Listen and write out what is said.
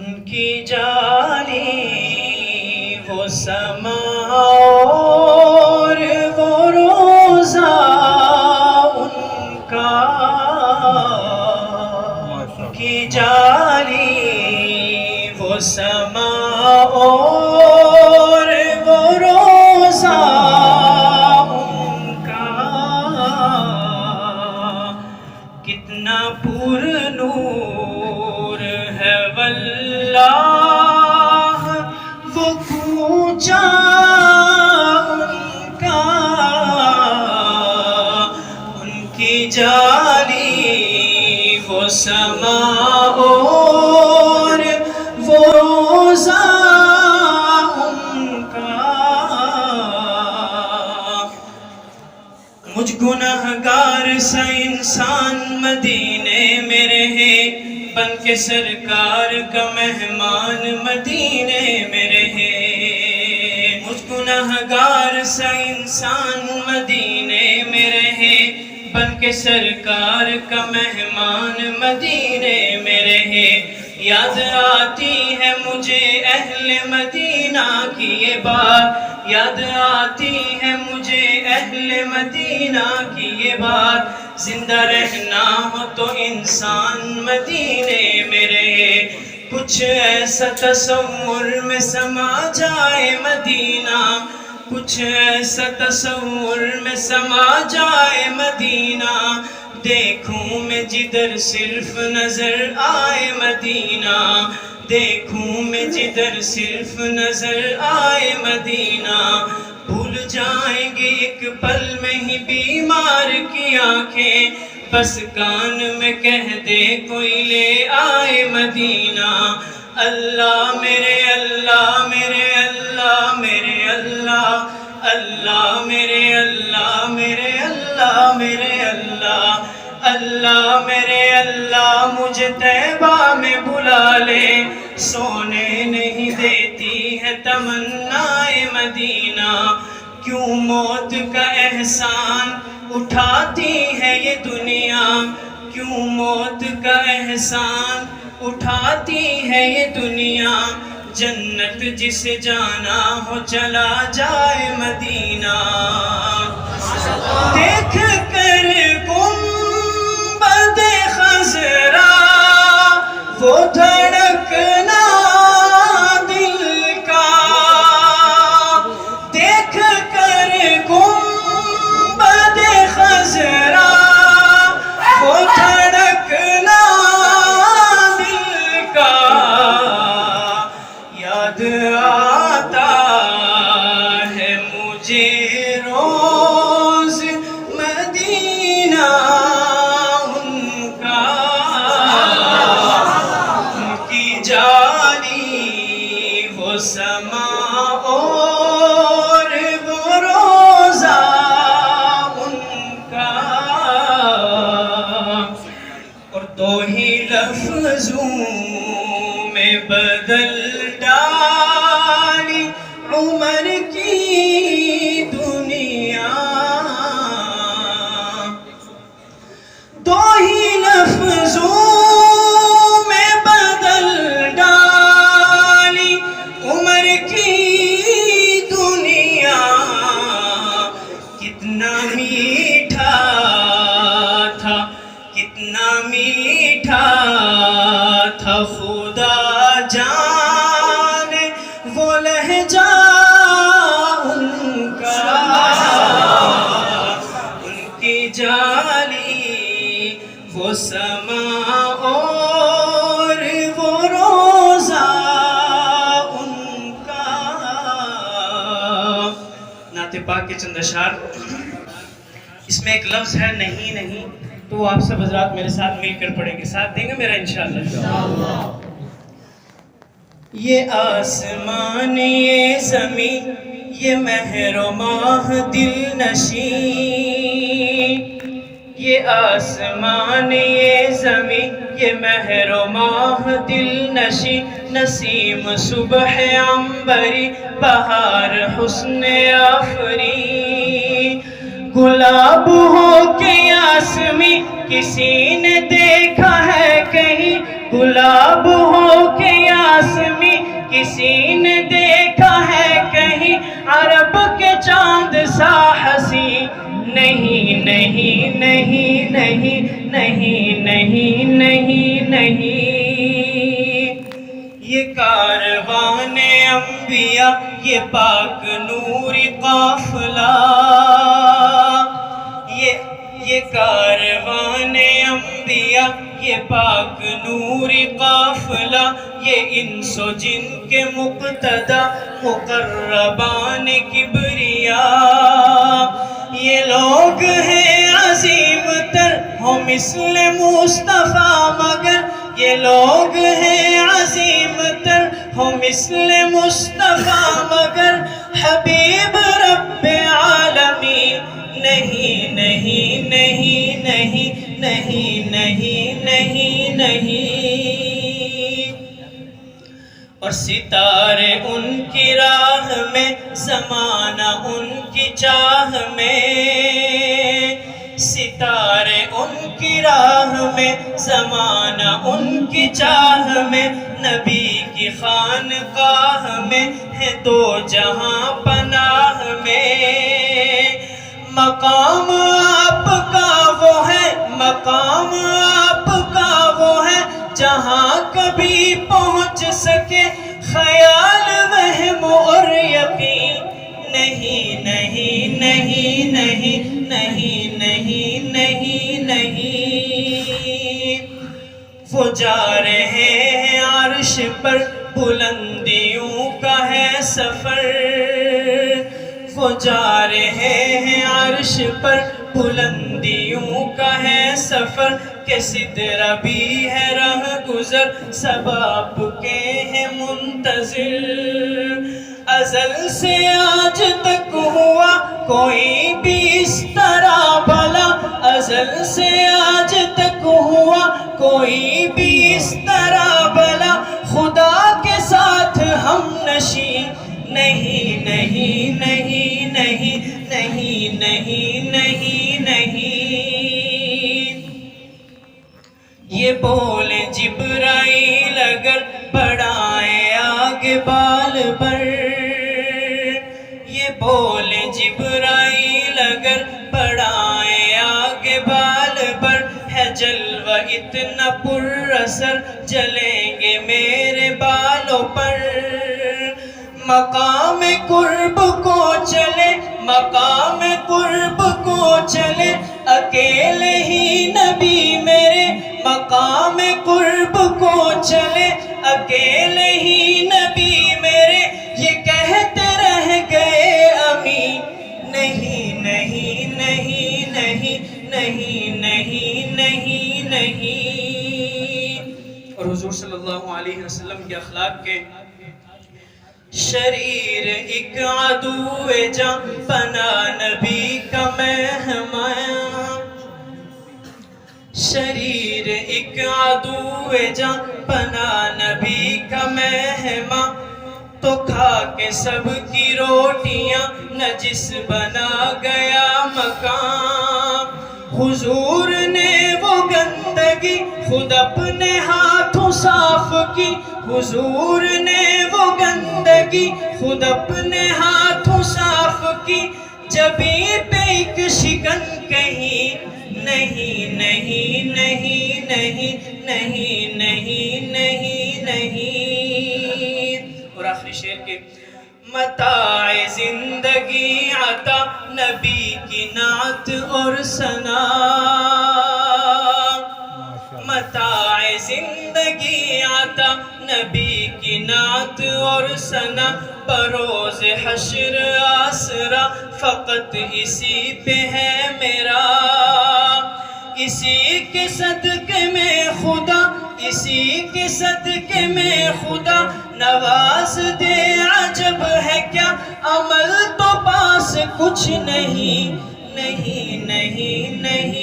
ان کی جانی وہ سما اور وہ روزہ ان کا، ان کی جانی وہ سما اور وہ روزہ ان کا، کتنا پر نور ہے واللہ وہ کوچہ ان کا، ان کی جانی وہ سما اور وہ روزہ ان کا، مجھ گنہگار سا انسان مدینے میں رہے، بن کے سرکار کا مہمان مدینے میں رہے، مجھ گنہگار سا انسان مدینے میں رہے، بن کے سرکار کا مہمان مدینے میں رہے، یاد آتی ہے مجھے اہل مدینہ کی یہ بات، یاد آتی ہے مجھے اہل مدینہ کی یہ بات، زندہ رہنا ہو تو انسان مدینے میں رہے، کچھ ایسا تصور میں سما جائے مدینہ، کچھ ایسا تصور میں سما جائے مدینہ، دیکھوں میں جدھر صرف نظر آئے مدینہ، دیکھوں میں جدھر صرف نظر آئے مدینہ، بھول جائیں گے ایک پل میں ہی بیمار کی آنکھیں، بس کان میں کہہ دے کوئی لے آئے مدینہ، اللہ میرے اللہ میرے اللہ میرے اللہ، اللہ میرے اللہ میرے اللہ میرے اللہ، اللہ میرے اللہ مجھے طیبہ میں بلا لے، سونے نہیں دیتی ہے تمنائے مدینہ، کیوں موت کا احسان اٹھاتی ہے یہ دنیا، کیوں موت کا احسان اٹھاتی ہے یہ دنیا، جنت جسے جانا ہو چلا جائے مدینہ، دیکھ کر گنبد خضرا وہ دھڑکنا دل کا، دیکھ کر گنبد خضرا وہ دھڑکنا دل کا، یاد آتا ہے مجھے روز مدینہ ان کا، ان کی جانی وہ سما اور وہ روزہ ان کا، اور دو ہی لفظوں میں بدل ڈالی عمر کی دنیا، دو ہی لفظوں میں بدل ڈالی عمر کی دنیا، کتنا میٹھا تھا کتنا میٹھا تھا خدا جان وہ لہجہ ان کا، ان کی جانی وہ سما اور وہ روزہ ان کا۔ نعت پاک کے چند اشعار، اس میں ایک لفظ ہے نہیں نہیں، تو آپ سب حضرات میرے ساتھ مل کر پڑھیں گے، ساتھ دیں گے میرا انشاءاللہ۔ یہ آسمان یہ زمین یہ مہر و ماہ دل نشین، یہ آسمان یہ زمین یہ مہر و ماہ دل نشین، نسیم صبح عنبری بہار حسن آفرین، گلاب ہو کے یاسمین کسی نے دیکھا ہے کہیں، گلاب ہو کے یاسمین کسی نے دیکھا ہے کہیں عرب کے چاند سا حسین؟ نہیں نہیں نہیں نہیں نہیں نہیں نہیں نہیں، یہ کاروان انبیاء، یہ پاک نوری قافلہ، یہ کاروان انبیاء، یہ پاک نوری قافلہ، یہ انس و جن کے مقتدی مقربان کبریا، یہ لوگ ہیں عظیم تر ہو مثل مصطفیٰ مگر، یہ لوگ ہیں عظیم تر ہو مثل مصطفیٰ مگر، حبیب رب عالمین نہیں نہیں نہیں نہیں نہیں نہیں نہیں نہیں۔ اور ستارے ان کی راہ میں، زمانہ ان کی چاہ میں، ستارے ان کی راہ میں، زمانہ ان کی چاہ میں، نبی کی خانقاہ میں ہے دو جہاں پناہ میں، مقام آپ کا وہ ہے، مقام آپ کا وہ ہے، جہاں کبھی پہنچ سکے خیال وہم اور یقین، نہیں نہیں نہیں نہیں نہیں نہیں نہیں نہیں۔ وہ جا رہے ہیں عرش پر، بلندیوں کا ہے سفر، وہ جا رہے ہیں عرش پر، بلندیوں کا ہے سفر، کہ سدرہ بھی ہے راہ گزر، سب آپ کے ہیں منتظر، ازل سے آج تک ہوا کوئی بھی اس طرح بھلا، ازل سے آج تک ہوا کوئی بھی اس طرح بھلا، خدا کے ساتھ ہم نشین نہیں نہیں نہیں نہیں نہیں نہیں نہیں نہیں۔ یہ بولے جبرائیل اگر بڑھائے آگے بال بر، یہ بولے جبرائیل اگر بڑھائے آگے بال بر، ہے جلوہ اتنا پر اثر جلیں گے میرے بالوں پر، مقام قرب کو چلے، مقام قرب کو چلے، اکیلے ہی نبی میرے، مقام قرب کو چلے، اکیلے ہی نبی میرے، یہ کہتے رہ گئے امین نہیں نہیں نہیں نہیں نہیں نہیں نہیں نہیں۔ اور حضور صلی اللہ علیہ وسلم کے اخلاق کے، شریر ایک عدو جاں پناہ نبی کا مہمان، شریر ایک عدو جاں پناہ نبی کا مہمان، تو کھا کے سب کی روٹیاں نجس بنا گیا مکان، حضور نے وہ گندگی خود اپنے ہاتھوں صاف کی، حضور نے وہ گندگی خود اپنے ہاتھوں صاف کی، جبیں پہ ایک شکن کہیں نہیں نہیں نہیں نہیں نہیں نہیں نہیں نہیں۔ اور آخری شعر کے، متاع زندگی عطا نبی کی نعت اور ثنا، متاع زندگی عطا نبی کی نعت اور ثنا، بروز حشر آسرا فقط اسی پہ ہے میرا، اسی کے صدقے میں خدا، اسی کے صدقے میں خدا نواز دے، عجب ہے کیا عمل تو پاس کچھ نہیں نہیں نہیں نہیں